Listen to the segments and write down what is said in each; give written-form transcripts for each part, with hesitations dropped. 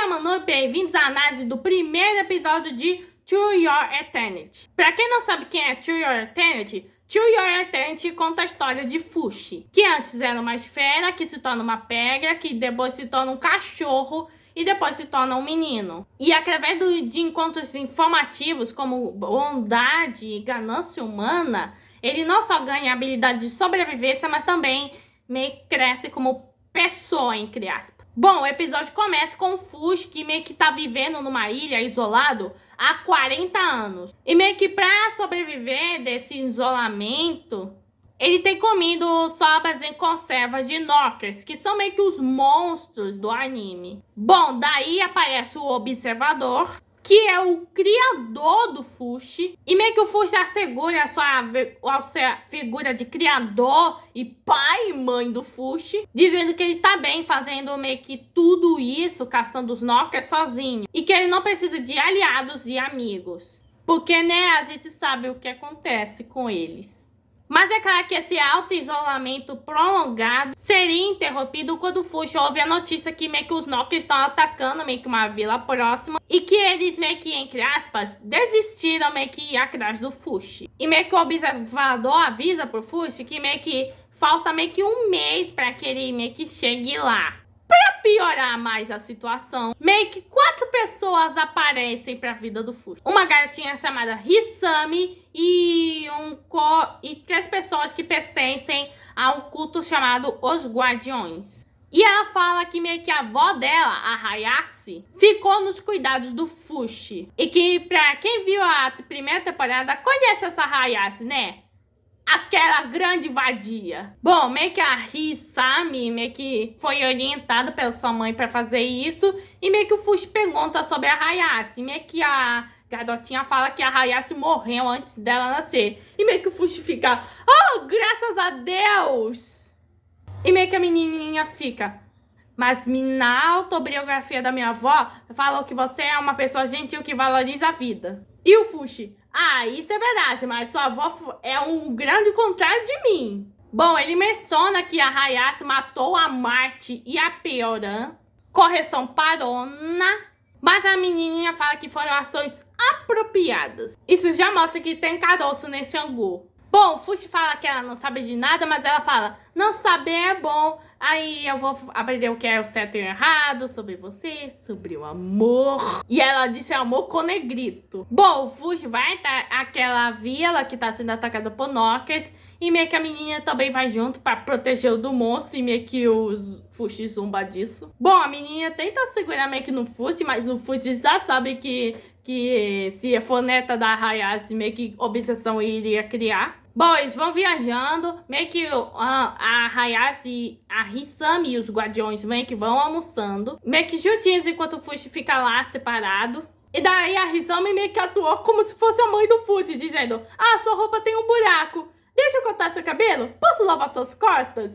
Manu e bem-vindos à análise do primeiro episódio de To Your Eternity. Pra quem não sabe quem é To Your Eternity conta a história de Fushi, que antes era uma esfera, que se torna uma pedra, que depois se torna um cachorro e depois se torna um menino. E através de encontros informativos como bondade e ganância humana, ele não só ganha a habilidade de sobrevivência, mas também meio que cresce como pessoa, entre aspas. Bom, o episódio começa com o Fushi, que meio que tá vivendo numa ilha isolado há 40 anos. E meio que pra sobreviver desse isolamento, ele tem comido sobras em conservas de Knockers, que são meio que os monstros do anime. Bom, daí aparece o Observador, que é o criador do Fushi. E meio que o Fushi assegura a sua figura de criador e pai e mãe do Fushi, dizendo que ele está bem fazendo meio que tudo isso, caçando os Knockers sozinho. E que ele não precisa de aliados e amigos. Porque, né, a gente sabe o que acontece com eles. Mas é claro que esse auto-isolamento prolongado seria interrompido quando o Fushi ouve a notícia que meio que os Knockers estão atacando meio que uma vila próxima e que eles meio que, entre aspas, desistiram meio que ir atrás do Fushi. E meio que o observador avisa pro Fushi que meio que falta meio que um mês para que ele meio que chegue lá. Pra piorar mais a situação, meio que 4 pessoas aparecem pra vida do Fushi. Uma garotinha chamada Hisami e 3 pessoas que pertencem a um culto chamado Os Guardiões. E ela fala que meio que a avó dela, a Hayase, ficou nos cuidados do Fushi. E que pra quem viu a primeira temporada, conhece essa Hayase, né? Aquela grande vadia. Bom, meio que a Hisami meio que foi orientada pela sua mãe pra fazer isso. E meio que o Fushi pergunta sobre a Hayase. Meio que a garotinha fala que a Hayase morreu antes dela nascer. E meio que o Fushi fica, oh, graças a Deus! E meio que a menininha fica, mas na autobiografia da minha avó, falou que você é uma pessoa gentil que valoriza a vida. E o Fushi, isso é verdade, mas sua avó é um grande contrário de mim. Bom, ele menciona que a Hayase matou a Marte e a Pioran, correção parona, mas a menininha fala que foram ações apropriadas. Isso já mostra que tem caroço nesse angu. Bom, o Fushi fala que ela não sabe de nada, mas ela fala, não saber é bom. Aí eu vou aprender o que é o certo e o errado, sobre você, sobre o amor. E ela disse amor com negrito. Bom, o Fushi vai até aquela vila que tá sendo atacada por Knockers. E meio que a menina também vai junto pra proteger o do monstro. E meio que os Fushi zumba disso. Bom, a menina tenta segurar meio que no Fushi, mas o Fushi já sabe que se for neta da Hayase, meio que obsessão iria criar. Bom, eles vão viajando, meio que a Hayase, a Hisami e os Guardiões meio que vão almoçando, meio que juntinhos enquanto o Fushi fica lá separado. E daí a Hisami meio que atuou como se fosse a mãe do Fushi, dizendo, sua roupa tem um buraco, deixa eu cortar seu cabelo, posso lavar suas costas?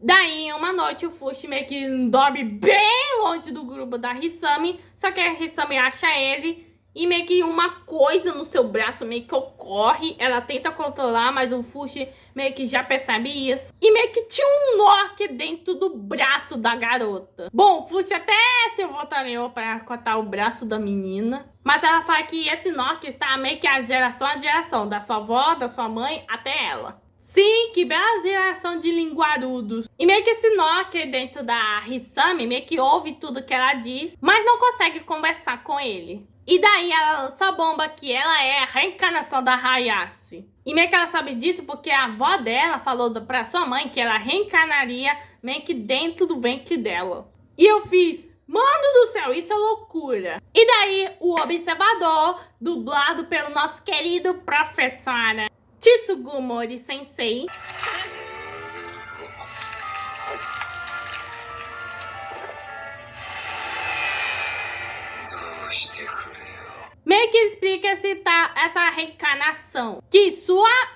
Daí, uma noite, o Fushi meio que dorme bem longe do grupo da Hisami, só que a Hisami acha ele. E meio que uma coisa no seu braço meio que ocorre. Ela tenta controlar, mas o Fushi meio que já percebe isso. E meio que tinha um nó aqui dentro do braço da garota. Bom, o Fushi até se voltaria para cortar o braço da menina. Mas ela fala que esse nó que está meio que a geração da sua avó, da sua mãe, até ela. Sim, que bela geração de linguarudos. E meio que esse nó aqui dentro da Hisami meio que ouve tudo que ela diz, mas não consegue conversar com ele. E daí ela lança a bomba que ela é a reencarnação da Hayase. E meio que ela sabe disso porque a avó dela falou pra sua mãe que ela reencarnaria meio que dentro do ventre dela. E eu fiz, mano do céu, isso é loucura. E daí o observador, dublado pelo nosso querido professor Tsugumori Sensei, meio que explica essa reencarnação. Que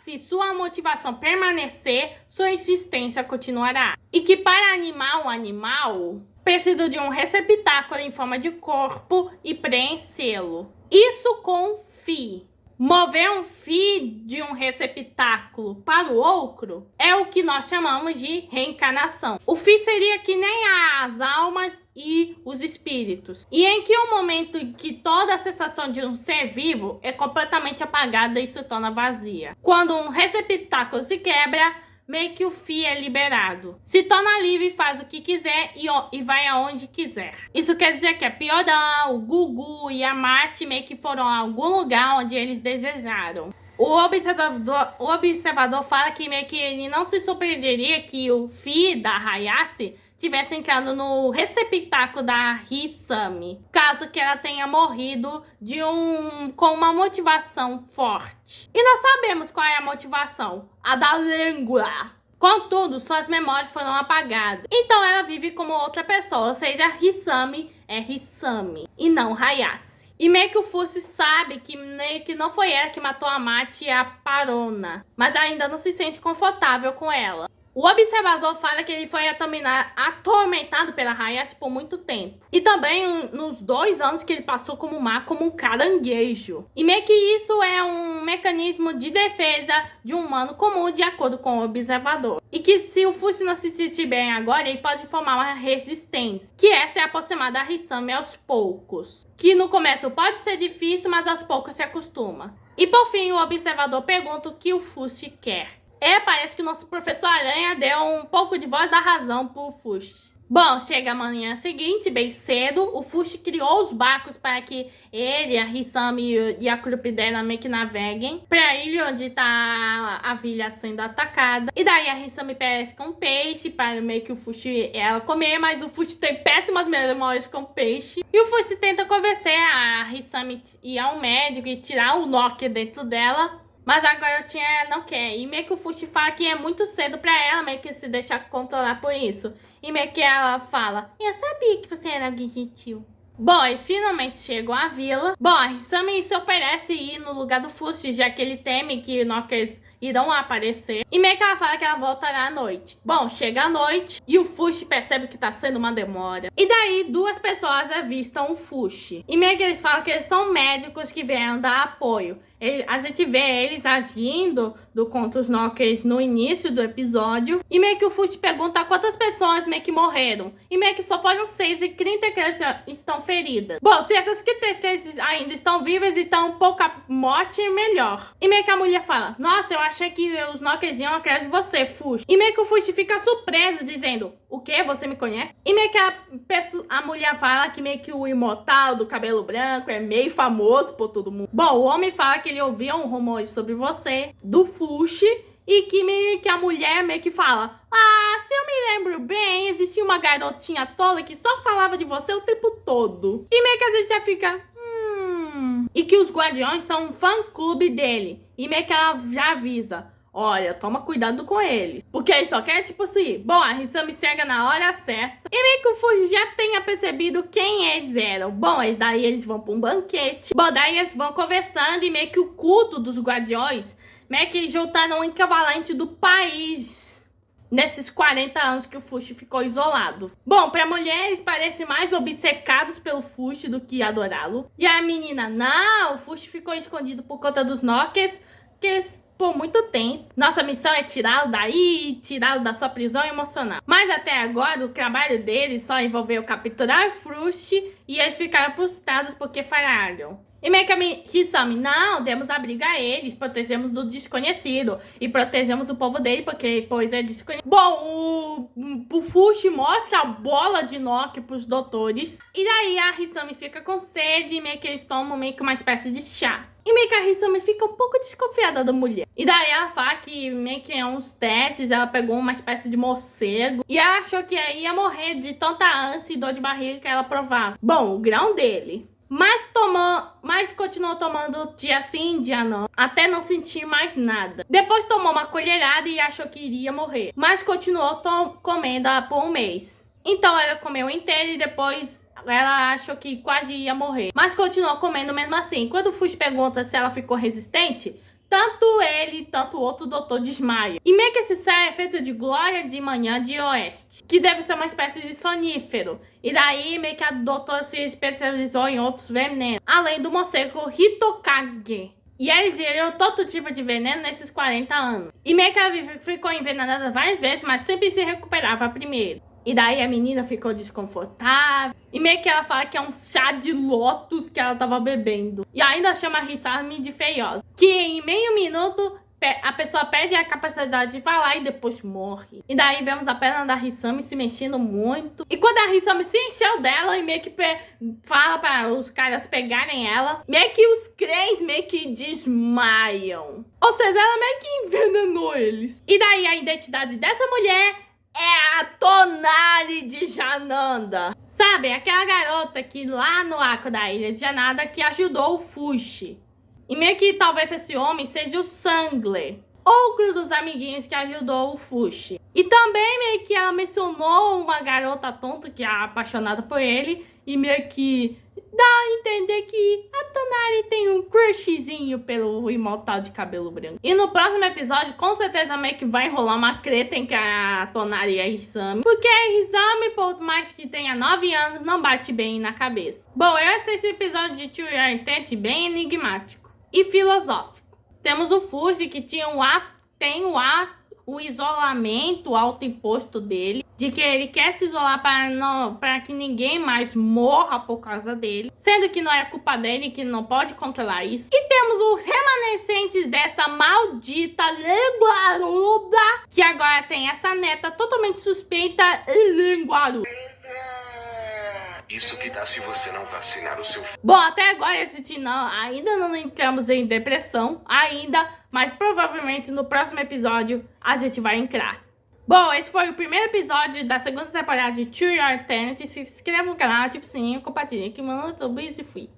se sua motivação permanecer, sua existência continuará. E que para animar um animal, precisa de um receptáculo em forma de corpo e preenchê-lo. Isso com Fi. Mover um fio de um receptáculo para o outro é o que nós chamamos de reencarnação. O fio seria que nem as almas e os espíritos. E em que o momento em que toda a sensação de um ser vivo é completamente apagada e se torna vazia. Quando um receptáculo se quebra, meio que o fio é liberado. Se torna livre e faz o que quiser e vai aonde quiser. Isso quer dizer que a Piorã, o Gugu e a Marte meio que foram a algum lugar onde eles desejaram. O observador fala que meio que ele não se surpreenderia que o fio da Hayase tivesse entrado no receptáculo da Hisami, caso que ela tenha morrido com uma motivação forte. E nós sabemos qual é a motivação, a da língua. Contudo, suas memórias foram apagadas. Então ela vive como outra pessoa, ou seja, Hisami é Hisami e não Hayase. E meio que o Fushi sabe que meio que não foi ela que matou a Mate e a Parona, mas ainda não se sente confortável com ela. O observador fala que ele foi atormentado pela Hayase por muito tempo. E também nos 2 anos que ele passou como mar, como um caranguejo. E meio que isso é um mecanismo de defesa de um humano comum, de acordo com o observador. E que se o Fushi não se sentir bem agora, ele pode formar uma resistência, que é se aproximar da Hisami aos poucos. Que no começo pode ser difícil, mas aos poucos se acostuma. E por fim, o observador pergunta o que o Fushi quer. Parece que o nosso professor Aranha deu um pouco de voz da razão pro Fushi. Bom, chega a manhã seguinte, bem cedo, o Fushi criou os barcos para que ele, a Hisami e a trupe dela meio que naveguem pra ilha onde tá a vila sendo atacada. E daí a Hisami pesca um peixe para meio que o Fushi ela comer, mas o Fushi tem péssimas memórias com peixe. E o Fushi tenta convencer a Hisami a ir ao médico e tirar o Nokia dentro dela. Mas a garotinha não quer. E meio que o Fushi fala que é muito cedo pra ela meio que se deixar controlar por isso. E meio que ela fala, eu sabia que você era alguém gentil. Bom, eles finalmente chegam à vila. Bom, a Hisami se oferece ir no lugar do Fushi, já que ele teme que Knockers irão aparecer. E meio que ela fala que ela voltará à noite. Bom, chega a noite e o Fushi percebe que tá sendo uma demora. E daí 2 pessoas avistam o Fushi. E meio que eles falam que eles são médicos que vieram dar apoio. A gente vê eles agindo contra os Knockers no início do episódio. E meio que o Fushi pergunta quantas pessoas meio que morreram. E meio que só foram 6 e 33 estão feridas. Bom, se essas 33 ainda estão vivas, então pouca morte é melhor. E meio que a mulher fala, nossa, eu achei que os Knockers iam atrás de você, Fushi. E meio que o Fushi fica surpreso, dizendo, o quê? Você me conhece? E meio que a mulher fala que meio que o imortal do cabelo branco é meio famoso por todo mundo. Bom, o homem fala que ele ouvia um rumor sobre você, do Fushi, e que a mulher meio que fala, se eu me lembro bem, existia uma garotinha tola que só falava de você o tempo todo. E meio que a gente já fica, E que os guardiões são um fã-clube dele. E meio que ela já avisa, olha, toma cuidado com eles. Porque eles só querem, tipo assim, bom, a Hisami chega na hora certa. E meio que o Fushi já tenha percebido quem eles eram. Bom, daí eles vão pra um banquete. Bom, daí eles vão conversando e meio que o culto dos guardiões, meio que eles juntaram um equivalente do país nesses 40 anos que o Fushi ficou isolado. Bom, pra mulheres parecem mais obcecados pelo Fushi do que adorá-lo. E a menina, não, o Fushi ficou escondido por conta dos Knockers, por muito tempo. Nossa missão é tirá-lo daí, tirá-lo da sua prisão emocional. Mas até agora, o trabalho deles só envolveu capturar Fushi e eles ficaram frustrados porque falharam. E meio que a Hisami, não, demos abrigo a eles, protegemos do desconhecido e protegemos o povo dele porque, pois, é desconhecido. Bom, o Fushi mostra a bola de Nokia pros doutores e daí a Hisami fica com sede e meio que eles tomam meio que uma espécie de chá. E meio que a Hisami fica um pouco desconfiada da mulher. E daí ela fala que meio que em uns testes ela pegou uma espécie de morcego. E ela achou que aí ia morrer de tanta ânsia e dor de barriga que ela provava. Bom, o grão dele. Mas continuou tomando dia sim, dia não. Até não sentir mais nada. Depois tomou uma colherada e achou que iria morrer. Mas continuou comendo por um mês. Então ela comeu inteiro e depois ela achou que quase ia morrer. Mas continuou comendo mesmo assim. Quando o Fushi pergunta se ela ficou resistente, tanto ele, tanto o outro doutor desmaia. E meio que esse chá é feito de glória de manhã de oeste, que deve ser uma espécie de sonífero. E daí meio que a doutora se especializou em outros venenos, além do morcego Hitokage, E ela ingeriu todo tipo de veneno nesses 40 anos. E meio que ela ficou envenenada várias vezes, mas sempre se recuperava primeiro. E daí a menina ficou desconfortável. E meio que ela fala que é um chá de lótus que ela tava bebendo. E ainda chama a Hisami de feiosa. Que em meio minuto a pessoa perde a capacidade de falar e depois morre. E daí vemos a perna da Hisami se mexendo muito. E quando a Hisami se encheu dela e meio que fala para os caras pegarem ela, meio que os três meio que desmaiam. Ou seja, ela meio que envenenou eles. E daí a identidade dessa mulher é a Tonari de Jananda. Sabe, aquela garota que lá no arco da ilha de Jananda que ajudou o Fushi. E meio que talvez esse homem seja o Sangler, outro dos amiguinhos que ajudou o Fushi. E também meio que ela mencionou uma garota tonta que é apaixonada por ele. E meio que dá a entender que a Tonari tem um crushzinho pelo imortal de cabelo branco. E no próximo episódio, com certeza meio que vai rolar uma treta entre a Tonari e a Hisami. Porque a Hisami, por mais que tenha 9 anos, não bate bem na cabeça. Bom, eu achei esse episódio de True Your Intent bem enigmático e filosófico. Temos o Fushi que tem o isolamento autoimposto dele, de que ele quer se isolar para que ninguém mais morra por causa dele, sendo que não é culpa dele, que não pode controlar isso. E temos os remanescentes dessa maldita linguaruda, que agora tem essa neta totalmente suspeita e linguaruda. Isso que dá se você não vacinar o seu filho. Bom, até agora ainda não entramos em depressão, mas provavelmente no próximo episódio a gente vai entrar. Bom, esse foi o primeiro episódio da segunda temporada de True Your Intent. Se inscreva no canal, ative o sininho, compartilhe aqui no YouTube e fui.